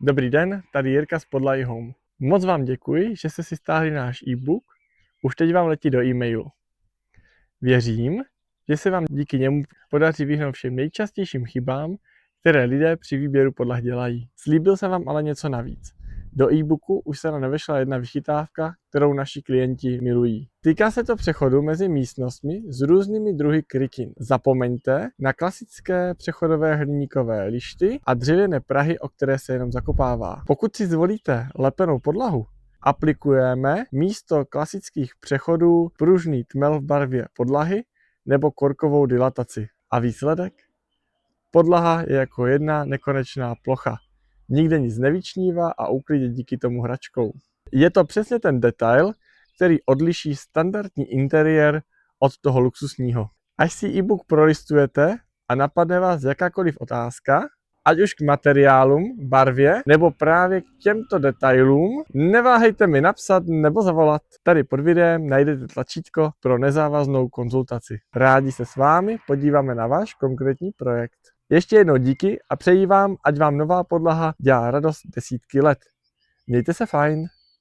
Dobrý den, tady Jirka z Podlahy Home. Moc vám děkuji, že jste si stáhli náš e-book. Už teď vám letí do e-mailu. Věřím, že se vám díky němu podaří vyhnout všem nejčastějším chybám, které lidé při výběru podlah dělají. Slíbil jsem vám ale něco navíc. Do e-booku už se nám nevešla jedna vychytávka, kterou naši klienti milují. Týká se to přechodu mezi místnostmi s různými druhy krytin. Zapomeňte na klasické přechodové hliníkové lišty a dřevěné prahy, o které se jenom zakopává. Pokud si zvolíte lepenou podlahu, aplikujeme místo klasických přechodů pružný tmel v barvě podlahy nebo korkovou dilataci. A výsledek? Podlaha je jako jedna nekonečná plocha. Nikde nic nevyčnívá a uklidí díky tomu hračkou. Je to přesně ten detail, který odliší standardní interiér od toho luxusního. Až si e-book prolistujete a napadne vás jakákoliv otázka, ať už k materiálům, barvě nebo právě k těmto detailům, neváhejte mi napsat nebo zavolat. Tady pod videem najdete tlačítko pro nezávaznou konzultaci. Rádi se s vámi podíváme na váš konkrétní projekt. Ještě jednou díky a přeji vám, ať vám nová podlaha dělá radost desítky let. Mějte se fajn.